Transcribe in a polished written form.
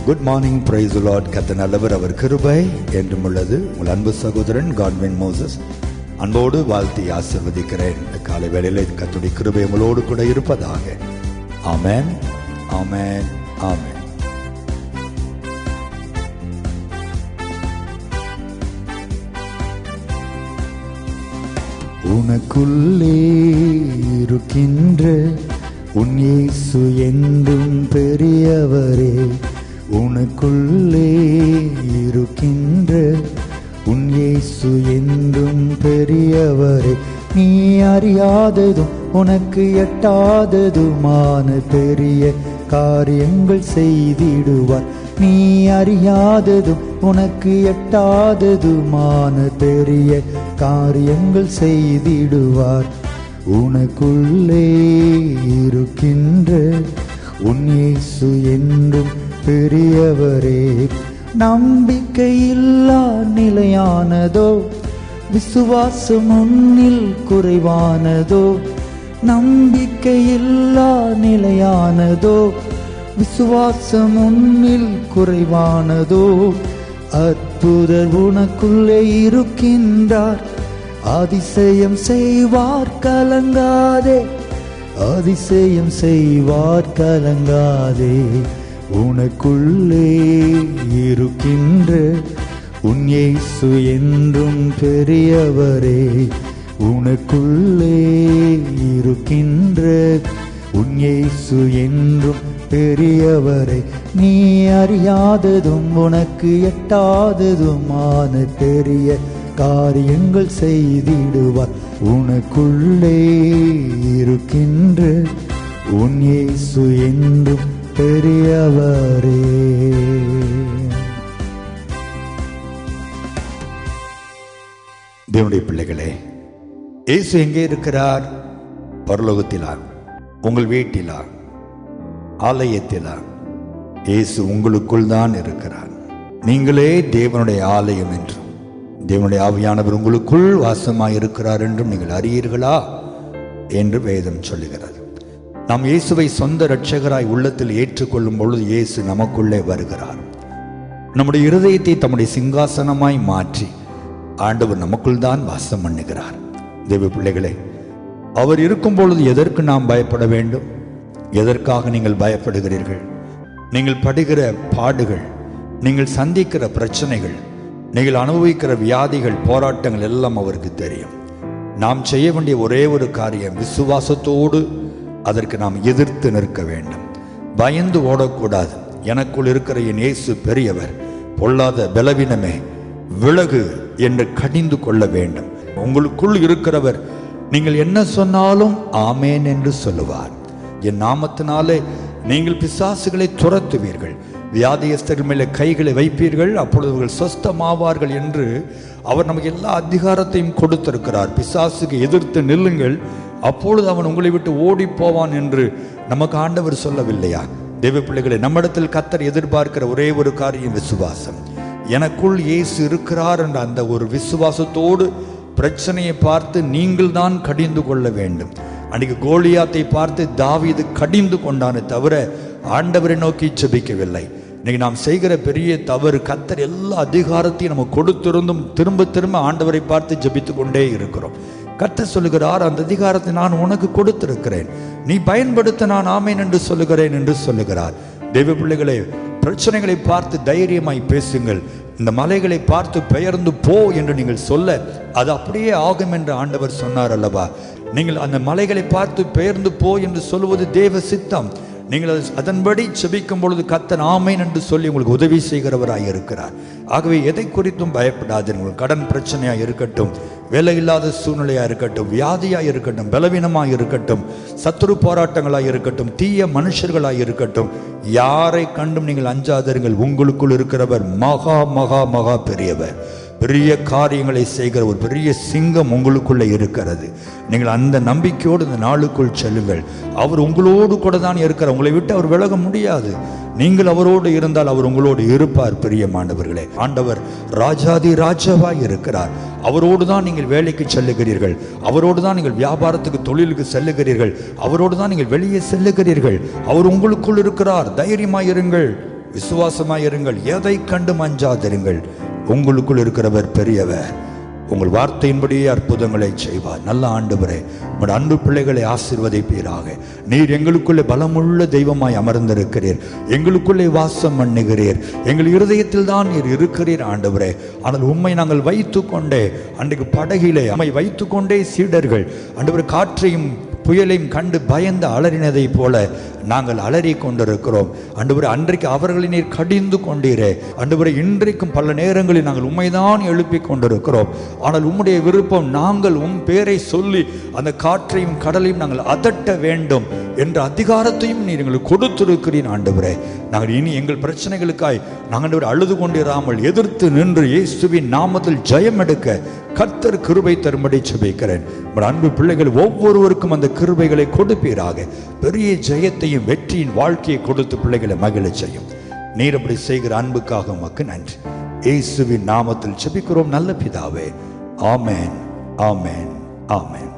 Good morning, praise the Lord. கர்த்தர் நல்லவர், அவர் கிருபை என்றும் உள்ளது. உங்கள் அன்பு சகோதரன் காட்வின் மோசஸ் அன்போடு வாழ்த்தி ஆசீர்வதிக்கிறேன். இந்த காலை வேளையில் கர்த்தருடைய கிருபை உங்களோடு கூட இருப்பதாக. ஆமென், ஆமென், ஆமென். உனக்குள்ளே இருக்கின்ற உன் இயேசு என்றும் பெரியவரே, உனக்குள்ளே இருக்கின்ற உன் இயேசு என்றும் பெரியவரே, நீ அறியாததும் உனக்கு எட்டாததுமான பெரிய காரியங்கள் செய்திடுவார். நீ அறியாததும் உனக்கு எட்டாததுமான பெரிய காரியங்கள் செய்திடுவார். உனக்குள்ளே இருக்கின்ற உன் இயேசு என்றும் பெரியவரே. நம்பிக்கையில்லா நிலையானதோ, விசுவாசம் உன்னில் குறைவானதோ. நம்பிக்கையில்லா நிலையானதோ, விசுவாசம் உன்னில் குறைவானதோ. அற்புதர் உனக்குள்ளே இருக்கின்றார், அதிசயம் செய்வார் கலங்காதே, அதிசயம் செய்வார் கலங்காதே. உனக்குள்ளே இருக்கின்ற உன் இயேசு என்றும் பெரியவரே, உனக்குள்ளே இருக்கின்ற உன் இயேசு என்றும் பெரியவரை, நீ அறியாததும் உனக்கு எட்டாததுமான பெரிய காரியங்கள் செய்திடுவார். உனக்குள்ளே இருக்கின்ற உன் இயேசு என்றும் பெரியவரே. தேவனுடைய பிள்ளைகளே, இயேசு எங்கே இருக்கிறார்? பரலோகத்திலா? உங்கள் வீட்டிலா? ஆலயத்திலா? இயேசு உங்களுக்குள் தான் இருக்கிறார். நீங்களே தேவனுடைய ஆலயம் என்றும் தேவனுடைய ஆவியானவர் உங்களுக்குள் வாசமாய் இருக்கிறார் என்றும் நீங்கள் அறியீர்களா என்று வேதம் சொல்லுகிறது. நாம் இயேசுவை சொந்த இரட்சகராய் உள்ளத்தில் ஏற்றுக்கொள்ளும் பொழுது இயேசு நமக்குள்ளே வருகிறார். நம்முடைய இருதயத்தை தம்முடைய சிங்காசனமாய் மாற்றி ஆண்டவர் நமக்குள் தான் வாசம் பண்ணுகிறார். தேவ பிள்ளைகளே, அவர் இருக்கும் பொழுது எதற்கு நாம் பயப்பட வேண்டும்? எதற்காக நீங்கள் பயப்படுகிறீர்கள்? நீங்கள் படுகிற பாடுகள், நீங்கள் சந்திக்கிற பிரச்சனைகள், நீங்கள் அனுபவிக்கிற வியாதிகள், போராட்டங்கள் எல்லாம் அவருக்கு தெரியும். நாம் செய்ய வேண்டிய ஒரே ஒரு காரியம், விசுவாசத்தோடு அதற்கு நாம் எதிர்த்து நிற்க வேண்டும். பயந்து ஓடக்கூடாது. எனக்குள் இருக்கிற என் இயேசு பெரியவர், பொல்லாத பலவீனமே விலகு என்று கடிந்து கொள்ள வேண்டும். உங்களுக்குள் இருக்கிறவர் நீங்கள் என்ன சொன்னாலும் ஆமேன் என்று சொல்லுவார். என் நாமத்தினாலே நீங்கள் பிசாசுகளை துரத்துவீர்கள், வியாதியஸ்தர் மேலே கைகளை வைப்பீர்கள், அப்பொழுது அவர்கள் சொஸ்தமாவார்கள் என்று அவர் நமக்கு எல்லா அதிகாரத்தையும் கொடுத்திருக்கிறார். பிசாசுக்கு எதிர்த்து நில்லுங்கள், அப்பொழுது அவன் உங்களை விட்டு ஓடி போவான் என்று நமக்கு ஆண்டவர் சொல்லவில்லையா? தேவ பிள்ளைகளை, நம்மிடத்தில் கர்த்தர் எதிர்பார்க்கிற ஒரே ஒரு காரியம் விசுவாசம். எனக்குள் இயேசு இருக்கிறார் என்ற அந்த ஒரு விசுவாசத்தோடு பிரச்சனையை பார்த்து நீங்கள் தான் கடிந்து கொள்ள வேண்டும். அன்றைக்கு கோலியாத்தை பார்த்து தாவீது கடிந்து கொண்டானே தவிர ஆண்டவரை நோக்கி ஜெபிக்கவில்லை. இன்னைக்கு நாம் செய்கிற பெரிய தவறு, கர்த்தர் எல்லா அதிகாரத்தையும் நமக்கு கொடுத்திருந்தும் திரும்ப திரும்ப ஆண்டவரை பார்த்து ஜெபித்து கொண்டே இருக்கிறோம். கர்த்தர் சொல்லுகிறார், அந்த அதிகாரத்தை நான் உனக்கு கொடுத்திருக்கிறேன், நீ பயன்படுத்த நான் ஆமேன் என்று சொல்லுகிறேன் என்று சொல்லுகிறார். தேவ பிள்ளைகளே, பிரச்சனைகளை பார்த்து தைரியமாய் பேசுங்கள். இந்த மலைகளை பார்த்து பெயர்ந்து போ என்று நீங்கள் சொல்ல அது அப்படியே ஆகும் என்று ஆண்டவர் சொன்னார் அல்லவா? நீங்கள் அந்த மலைகளை பார்த்து பெயர்ந்து போ என்று சொல்லுவது தேவ சித்தம். நீங்கள் அதன்படி செபிக்கும் பொழுது கர்த்தர் ஆமேன் என்று சொல்லி உங்களுக்கு உதவி செய்கிறவராய் இருக்கிறார். ஆகவே எதை குறித்தும் பயப்படாதீர்கள். கடன் பிரச்சனையாக இருக்கட்டும், வேலை இல்லாத சூழ்நிலையாக இருக்கட்டும், வியாதியாக இருக்கட்டும், பலவீனமாக இருக்கட்டும், சத்துரு போராட்டங்களாக இருக்கட்டும், தீய மனுஷர்களாக இருக்கட்டும், யாரை கண்டும் நீங்கள் அஞ்சாதீர்கள். உங்களுக்குள் இருக்கிறவர் மகா மகா மகா பெரியவர். பெரிய காரியங்களை செய்கிற ஒரு பெரிய சிங்கம் உங்களுக்குள்ளே இருக்கிறது. நீங்கள் அந்த நம்பிக்கையோடு இந்த நாளுக்குள் செல்லுங்கள். அவர் உங்களோடு கூட தான் இருக்கிறார். உங்களை விட்டு அவர் விலக முடியாது. நீங்கள் அவரோடு இருந்தால் அவர் உங்களோடு இருப்பார். பிரியமானவர்களே, ஆண்டவர் ராஜாதி ராஜாவாய் இருக்கிறார். அவரோடு தான் நீங்கள் வேலைக்கு செல்லுகிறீர்கள், அவரோடு தான் நீங்கள் வியாபாரத்துக்கு தொழிலுக்கு செல்லுகிறீர்கள், அவரோடு தான் நீங்கள் வெளியே செல்லுகிறீர்கள். அவர் உங்களுக்குள் இருக்கிறார். தைரியமாயிருங்கள். விசுவாசமாயிருங்கள், எதை கண்டு அஞ்சாதிருங்கள். உங்களுக்குள் இருக்கிறவர் பெரியவர், உங்கள் வார்த்தையின்படியே அற்புதங்களை செய்வார். நல்ல ஆண்டவரே, உங்கள் அன்பு பிள்ளைகளை ஆசீர்வதிப்பீராக. நீர் எங்களுக்குள்ளே பலமுள்ள தெய்வமாய் அமர்ந்திருக்கிறீர், எங்களுக்குள்ளே வாசம் பண்ணுகிறீர், எங்கள் இருதயத்தில் தான் நீர் இருக்கிறீர் ஆண்டவரே. ஆனால் உம்மை நாங்கள் வைத்து கொண்டே, அன்றைக்கு படகிலே அம்மை வைத்து கொண்டே சீடர்கள் ஆண்டவரே காற்றையும் புயலையும் கண்டு பயந்து அலறினதை போல நாங்கள் அலறி கொண்டிருக்கிறோம் ஆண்டவரே. அன்றைக்கு அவர்களை நீர் கடிந்து கொண்டீரே ஆண்டவரே. இன்றைக்கும் பல நேரங்களில் நாங்கள் உம்மைதான் எழுப்பி கொண்டிருக்கிறோம். ஆனால் உம்முடைய விருப்பம் நாங்கள் உம் பேரை சொல்லி அந்த காற்றையும் கடலையும் நாங்கள் அதட்ட வேண்டும் என்ற அதிகாரத்தையும் நீர் எங்களுக்கு கொடுத்திருக்கிறீர் ஆண்டவரே. நாங்கள் இனி எங்கள் பிரச்சனைகளுக்காய் நாங்கள் அழுது கொண்டிராமல் எதிர்த்து நின்று இயேசுவின் நாமத்தில் ஜெயம் எடுக்க கர்த்தர் கிருபை தரும்படி ஜெபிக்கிறேன். அன்பு பிள்ளைகள் ஒவ்வொருவருக்கும் அந்த கிருபைகளை கொடுப்பீராக. பெரிய ஜெயத்தையும் வெற்றியின் வாழ்க்கையை கொடுத்து பிள்ளைகளை மகிழ செய்யும். நீர் அப்படி செய்கிற அன்புக்காக உமக்கு நன்றி. இயேசுவின் நாமத்தில் ஜெபிக்கிறோம் நல்ல பிதாவே. ஆமென், ஆமென், ஆமென்.